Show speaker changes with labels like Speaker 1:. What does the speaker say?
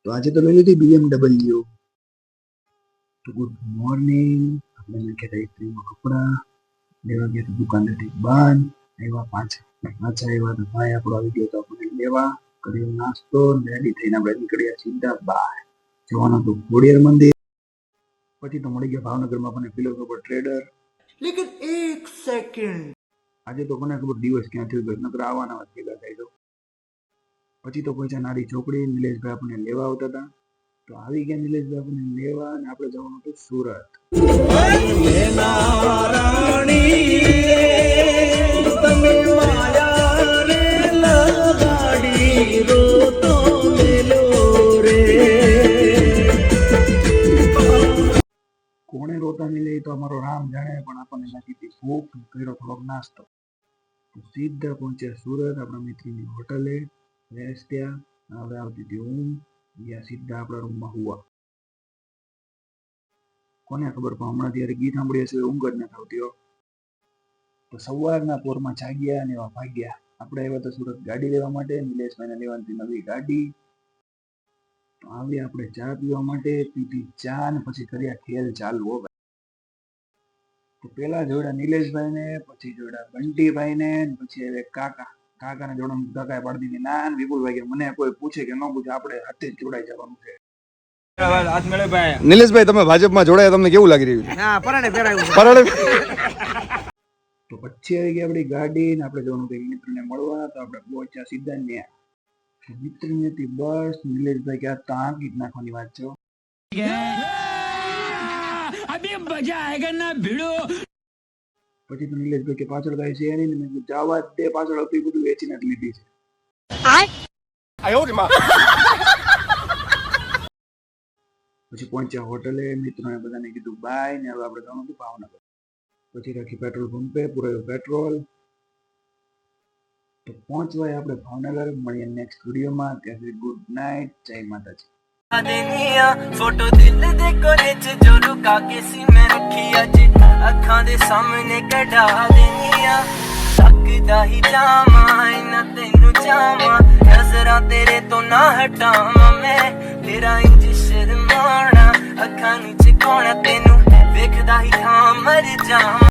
Speaker 1: તો આજે તો લઈ લીધી BMW. તો ગુડ મોર્નિંગ. આપણે નાખ્યા ઇસ્ત્રીમાં કપડાં લેવા ગયા તો દુકાનેથી બંધ આવ્યા. પાછા આવ્યા તો ભાઈ આપણો આવી ગયો તો આપણે લેવા કર્યો નાસ્તો રેડી થઈને આપણે નીકળ્યા સીધા બહાર જવાનું તો ખોડિયાર મંદિર. પછી તો મળી ગયા ભાવનગરમાં આપણને ફિલોસોફર ટ્રેડર.
Speaker 2: लेकिन एक सेकंड
Speaker 1: આજે તો કોને ખબર દિવસ ક્યાં થયો ગયો, નકર આવવાના વાત ભેગા થાય તો. પછી તો પહોંચ્યા નારી ચોકડી. નિલેશભાઈ આપણને લેવા આવતા હતા તો આવી ગયા નિલેશભાઈ આપણને લેવા અને આપણે જવાનું હતું સુરત. કોણે રોતા મિલે તો અમારો રામ જાણે, પણ આપણને લાગી હતી ભૂખ. કર્યો થોડોક નાસ્તો તો સીધા પહોંચ્યા સુરત આપણા મિત્રની હોટલે. રેસ્ટ ત્યાં હવે આવતી હતી ઊંઘ. ગયા સીધા આપણા રૂમમાં હુવા. કોને ખબર, પણ હમણાં ત્યારે ગીત સાંભળીએ છીએ ઊંઘ જ નથી આવતી. તો સવારના પોરમાં જાગ્યા અને એવા ભાગ્યા. આપણે આવ્યા તો સુરત ગાડી લેવા માટે. નિલેશભાઈને લેવાની નવી ગાડી. તો આવ્યા આપણે ચા પીવા માટે. પીધી ચા ને પછી કર્યા ખેલ ચાલુ. તો પેલા જોડ્યા નિલેશભાઈને, પછી જોડ્યા બંટીભાઈને, પછી હવે કાકાને જોડવાનું. કાકાએ પાડી દીધી ના. વિપુલભાઈ કે મને કોઈ પૂછે કે ન પૂછે, આપણે હાથે જ જોડાઈ જવાનું છે.
Speaker 3: નિલેશભાઈ, તમે ભાજપમાં જોડાયા, તમને કેવું લાગી રહ્યું છે?
Speaker 1: તો પછી આવી ગઈ આપણી ગાડી ને આપણે જવાનું હતું મિત્રને મળવા. તો આપણે પહોંચ્યા સીધા ત્યાં. મિત્રની હતી બસ. નિલેશભાઈ કે આ તાંકી જ નાખવાની વાત છે. પછી તો નિલેશભાઈ કે પાછળ કઈ છે નહીં. મેં કીધું જવા જ દે, પાછળ હતું બધું વેચીને જ લીધી છે. પછી પહોંચ્યા હોટલે. મિત્રોને બધાને કીધું બાય ને હવે આપણે જવાનું હતું ભાવનગર. પછી રાખી પેટ્રોલ પંપે, પુરાયું પેટ્રોલ. તો પહોંચવાય આપણે ભાવનગર. મળીએ નેક્સ્ટ વિડીયોમાં. ત્યાં સુધી ગુડ નાઇટ, જય માતાજી.
Speaker 4: फोटो दिल दे कोने च जो रुका के सी मैं रखी अज अखां दे सामने कढ़ा देनिया तकदा ही जामा इना तेनू जामा नजरा तेरे तो ना हटावा मैं तेरा इंज शर्माना अखां नीचे कौन तेनू वेखदा ही था मर जावा।